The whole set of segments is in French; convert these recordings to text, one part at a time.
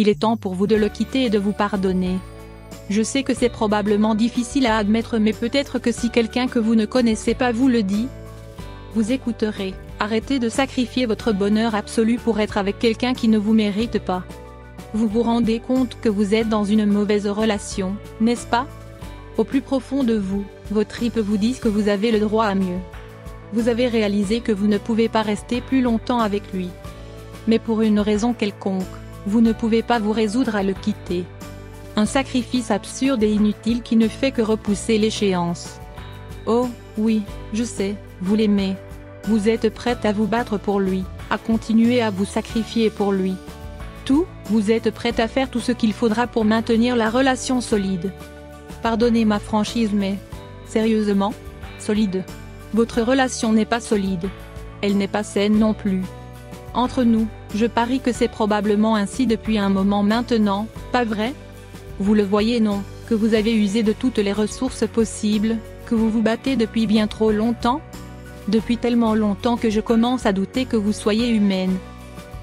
Il est temps pour vous de le quitter et de vous pardonner. Je sais que c'est probablement difficile à admettre, mais peut-être que si quelqu'un que vous ne connaissez pas vous le dit, vous écouterez. Arrêtez de sacrifier votre bonheur absolu pour être avec quelqu'un qui ne vous mérite pas. Vous vous rendez compte que vous êtes dans une mauvaise relation, n'est-ce pas? Au plus profond de vous, vos tripes vous disent que vous avez le droit à mieux. Vous avez réalisé que vous ne pouvez pas rester plus longtemps avec lui. Mais pour une raison quelconque, vous ne pouvez pas vous résoudre à le quitter. Un sacrifice absurde et inutile qui ne fait que repousser l'échéance. Oh, oui, je sais, vous l'aimez. Vous êtes prête à vous battre pour lui, à continuer à vous sacrifier pour lui. Tout, vous êtes prête à faire tout ce qu'il faudra pour maintenir la relation solide. Pardonnez ma franchise, mais, sérieusement, solide. Votre relation n'est pas solide. Elle n'est pas saine non plus. Entre nous, je parie que c'est probablement ainsi depuis un moment maintenant, pas vrai? Vous le voyez, non, que vous avez usé de toutes les ressources possibles, que vous vous battez depuis bien trop longtemps? Depuis tellement longtemps que je commence à douter que vous soyez humaine.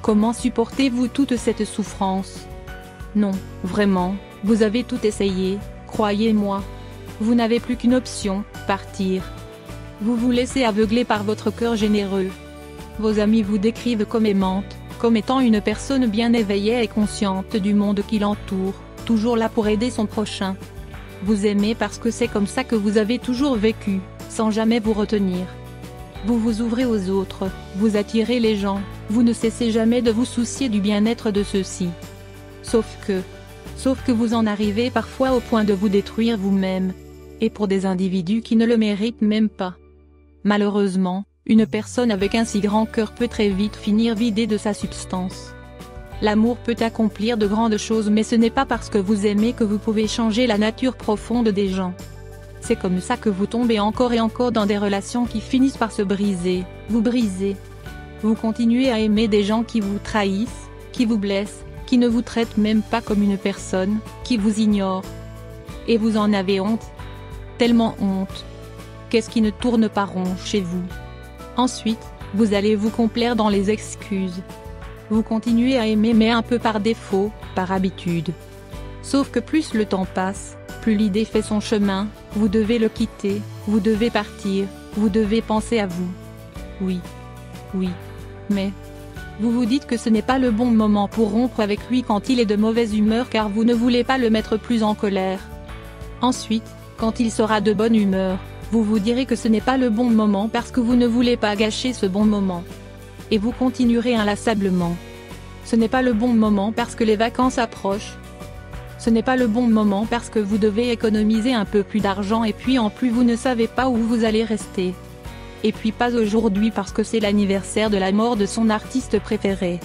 Comment supportez-vous toute cette souffrance? Non, vraiment, vous avez tout essayé, croyez-moi. Vous n'avez plus qu'une option, partir. Vous vous laissez aveugler par votre cœur généreux. Vos amis vous décrivent comme aimante, comme étant une personne bien éveillée et consciente du monde qui l'entoure, toujours là pour aider son prochain. Vous aimez parce que c'est comme ça que vous avez toujours vécu, sans jamais vous retenir. Vous vous ouvrez aux autres, vous attirez les gens, vous ne cessez jamais de vous soucier du bien-être de ceux-ci. Sauf que vous en arrivez parfois au point de vous détruire vous-même. Et pour des individus qui ne le méritent même pas. Malheureusement, une personne avec un si grand cœur peut très vite finir vidée de sa substance. L'amour peut accomplir de grandes choses, mais ce n'est pas parce que vous aimez que vous pouvez changer la nature profonde des gens. C'est comme ça que vous tombez encore et encore dans des relations qui finissent par se briser, vous brisez. Vous continuez à aimer des gens qui vous trahissent, qui vous blessent, qui ne vous traitent même pas comme une personne, qui vous ignorent. Et vous en avez honte. Tellement honte. Qu'est-ce qui ne tourne pas rond chez vous? Ensuite, vous allez vous complaire dans les excuses. Vous continuez à aimer, mais un peu par défaut, par habitude. Sauf que plus le temps passe, plus l'idée fait son chemin, vous devez le quitter, vous devez partir, vous devez penser à vous. Oui. Oui. Mais, vous vous dites que ce n'est pas le bon moment pour rompre avec lui quand il est de mauvaise humeur, car vous ne voulez pas le mettre plus en colère. Ensuite, quand il sera de bonne humeur, vous vous direz que ce n'est pas le bon moment parce que vous ne voulez pas gâcher ce bon moment. Et vous continuerez inlassablement. Ce n'est pas le bon moment parce que les vacances approchent. Ce n'est pas le bon moment parce que vous devez économiser un peu plus d'argent, et puis en plus vous ne savez pas où vous allez rester. Et puis pas aujourd'hui parce que c'est l'anniversaire de la mort de son artiste préféré.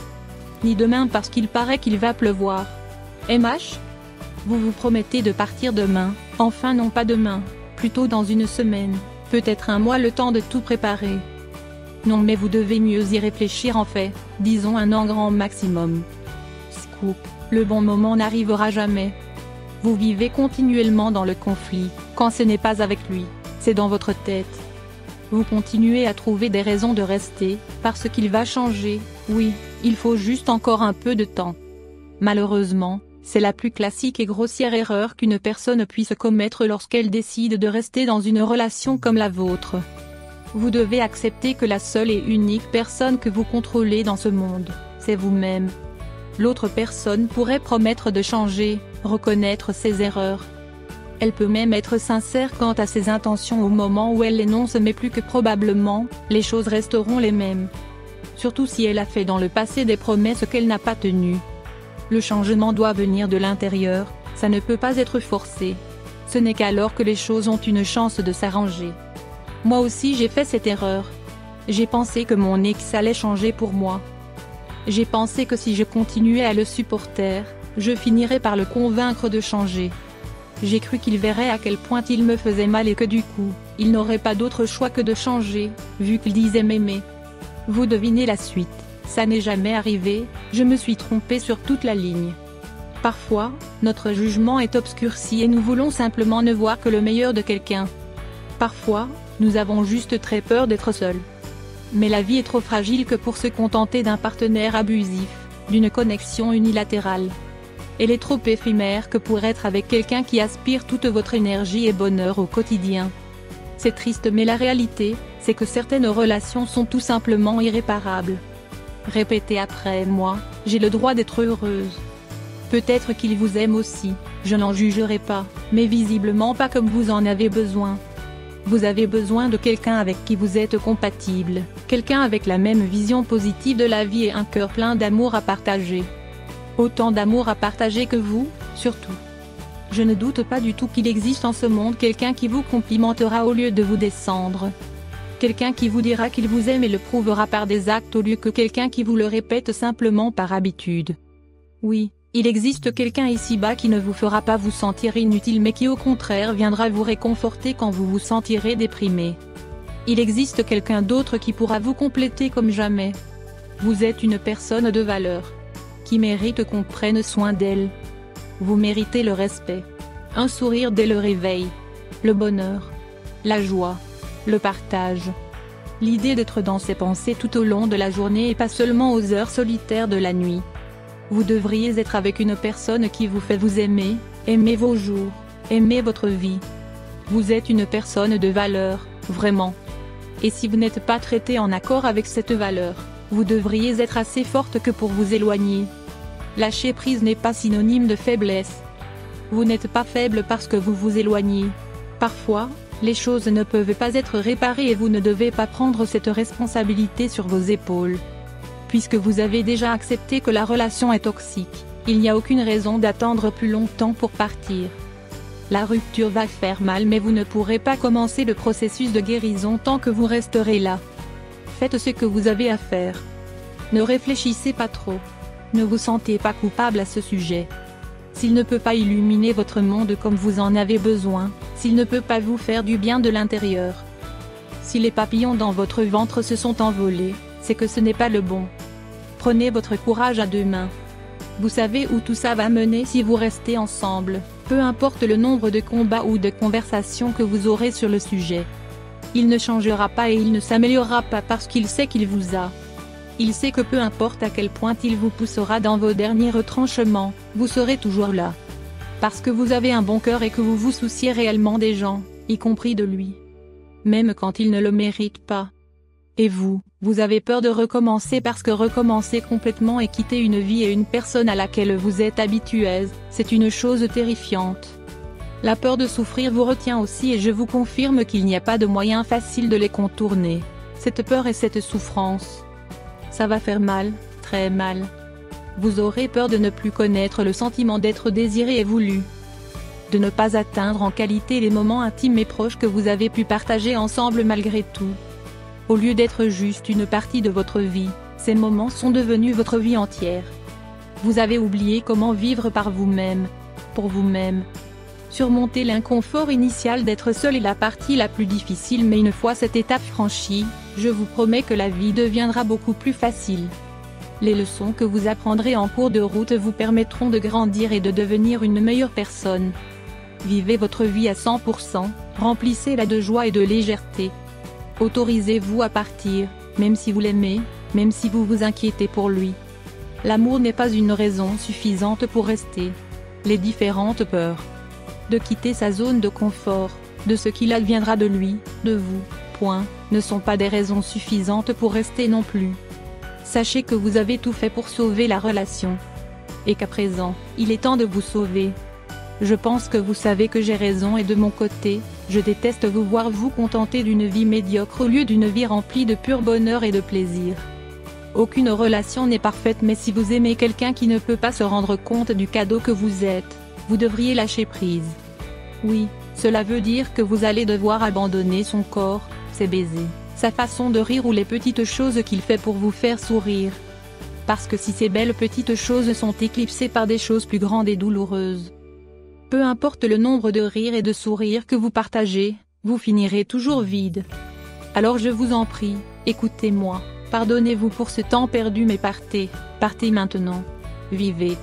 Ni demain parce qu'il paraît qu'il va pleuvoir. MH? Vous vous promettez de partir demain, enfin non pas demain, plutôt dans une semaine, peut-être un mois, le temps de tout préparer. Non, mais vous devez mieux y réfléchir, en fait, disons un an grand maximum. Scoop, le bon moment n'arrivera jamais. Vous vivez continuellement dans le conflit, quand ce n'est pas avec lui, c'est dans votre tête. Vous continuez à trouver des raisons de rester, parce qu'il va changer, oui, il faut juste encore un peu de temps. Malheureusement, c'est la plus classique et grossière erreur qu'une personne puisse commettre lorsqu'elle décide de rester dans une relation comme la vôtre. Vous devez accepter que la seule et unique personne que vous contrôlez dans ce monde, c'est vous-même. L'autre personne pourrait promettre de changer, reconnaître ses erreurs. Elle peut même être sincère quant à ses intentions au moment où elle l'énonce, mais plus que probablement, les choses resteront les mêmes. Surtout si elle a fait dans le passé des promesses qu'elle n'a pas tenues. Le changement doit venir de l'intérieur, ça ne peut pas être forcé. Ce n'est qu'alors que les choses ont une chance de s'arranger. Moi aussi j'ai fait cette erreur. J'ai pensé que mon ex allait changer pour moi. J'ai pensé que si je continuais à le supporter, je finirais par le convaincre de changer. J'ai cru qu'il verrait à quel point il me faisait mal et que du coup, il n'aurait pas d'autre choix que de changer, vu qu'il disait m'aimer. Vous devinez la suite, ça n'est jamais arrivé, je me suis trompée sur toute la ligne. Parfois, notre jugement est obscurci et nous voulons simplement ne voir que le meilleur de quelqu'un. Parfois, nous avons juste très peur d'être seuls. Mais la vie est trop fragile que pour se contenter d'un partenaire abusif, d'une connexion unilatérale. Elle est trop éphémère que pour être avec quelqu'un qui aspire toute votre énergie et bonheur au quotidien. C'est triste mais la réalité, c'est que certaines relations sont tout simplement irréparables. Répétez après moi, j'ai le droit d'être heureuse. Peut-être qu'il vous aime aussi, je n'en jugerai pas, mais visiblement pas comme vous en avez besoin. Vous avez besoin de quelqu'un avec qui vous êtes compatible, quelqu'un avec la même vision positive de la vie et un cœur plein d'amour à partager. Autant d'amour à partager que vous, surtout. Je ne doute pas du tout qu'il existe en ce monde quelqu'un qui vous complimentera au lieu de vous descendre. Quelqu'un qui vous dira qu'il vous aime et le prouvera par des actes au lieu que quelqu'un qui vous le répète simplement par habitude. Oui, il existe quelqu'un ici-bas qui ne vous fera pas vous sentir inutile mais qui au contraire viendra vous réconforter quand vous vous sentirez déprimé. Il existe quelqu'un d'autre qui pourra vous compléter comme jamais. Vous êtes une personne de valeur, qui mérite qu'on prenne soin d'elle. Vous méritez le respect, un sourire dès le réveil, le bonheur, la joie, le partage. L'idée d'être dans ses pensées tout au long de la journée et pas seulement aux heures solitaires de la nuit. Vous devriez être avec une personne qui vous fait vous aimer, aimer vos jours, aimer votre vie. Vous êtes une personne de valeur, vraiment. Et si vous n'êtes pas traité en accord avec cette valeur, vous devriez être assez forte que pour vous éloigner. Lâcher prise n'est pas synonyme de faiblesse. Vous n'êtes pas faible parce que vous vous éloignez. Parfois, les choses ne peuvent pas être réparées et vous ne devez pas prendre cette responsabilité sur vos épaules. Puisque vous avez déjà accepté que la relation est toxique, il n'y a aucune raison d'attendre plus longtemps pour partir. La rupture va faire mal mais vous ne pourrez pas commencer le processus de guérison tant que vous resterez là. Faites ce que vous avez à faire. Ne réfléchissez pas trop. Ne vous sentez pas coupable à ce sujet. S'il ne peut pas illuminer votre monde comme vous en avez besoin, s'il ne peut pas vous faire du bien de l'intérieur, si les papillons dans votre ventre se sont envolés, c'est que ce n'est pas le bon. Prenez votre courage à deux mains. Vous savez où tout ça va mener si vous restez ensemble, peu importe le nombre de combats ou de conversations que vous aurez sur le sujet. Il ne changera pas et il ne s'améliorera pas parce qu'il sait qu'il vous a. Il sait que peu importe à quel point il vous poussera dans vos derniers retranchements, vous serez toujours là. Parce que vous avez un bon cœur et que vous vous souciez réellement des gens, y compris de lui. Même quand il ne le mérite pas. Et vous avez peur de recommencer parce que recommencer complètement et quitter une vie et une personne à laquelle vous êtes habitué, c'est une chose terrifiante. La peur de souffrir vous retient aussi et je vous confirme qu'il n'y a pas de moyen facile de les contourner. Cette peur et cette souffrance. Ça va faire mal, très mal. Vous aurez peur de ne plus connaître le sentiment d'être désiré et voulu. De ne pas atteindre en qualité les moments intimes et proches que vous avez pu partager ensemble malgré tout. Au lieu d'être juste une partie de votre vie, ces moments sont devenus votre vie entière. Vous avez oublié comment vivre par vous-même, pour vous-même. Surmonter l'inconfort initial d'être seul est la partie la plus difficile mais une fois cette étape franchie, je vous promets que la vie deviendra beaucoup plus facile. Les leçons que vous apprendrez en cours de route vous permettront de grandir et de devenir une meilleure personne. Vivez votre vie à 100%, remplissez-la de joie et de légèreté. Autorisez-vous à partir, même si vous l'aimez, même si vous vous inquiétez pour lui. L'amour n'est pas une raison suffisante pour rester. Les différentes peurs de quitter sa zone de confort, de ce qu'il adviendra de lui, de vous, ne sont pas des raisons suffisantes pour rester non plus. Sachez que vous avez tout fait pour sauver la relation. Et qu'à présent, il est temps de vous sauver. Je pense que vous savez que j'ai raison et de mon côté, je déteste vous voir vous contenter d'une vie médiocre au lieu d'une vie remplie de pur bonheur et de plaisir. Aucune relation n'est parfaite mais si vous aimez quelqu'un qui ne peut pas se rendre compte du cadeau que vous êtes, vous devriez lâcher prise. Oui, cela veut dire que vous allez devoir abandonner son corps, ses baisers, sa façon de rire ou les petites choses qu'il fait pour vous faire sourire. Parce que si ces belles petites choses sont éclipsées par des choses plus grandes et douloureuses, peu importe le nombre de rires et de sourires que vous partagez, vous finirez toujours vide. Alors je vous en prie, écoutez-moi, pardonnez-vous pour ce temps perdu mais partez maintenant. Vivez.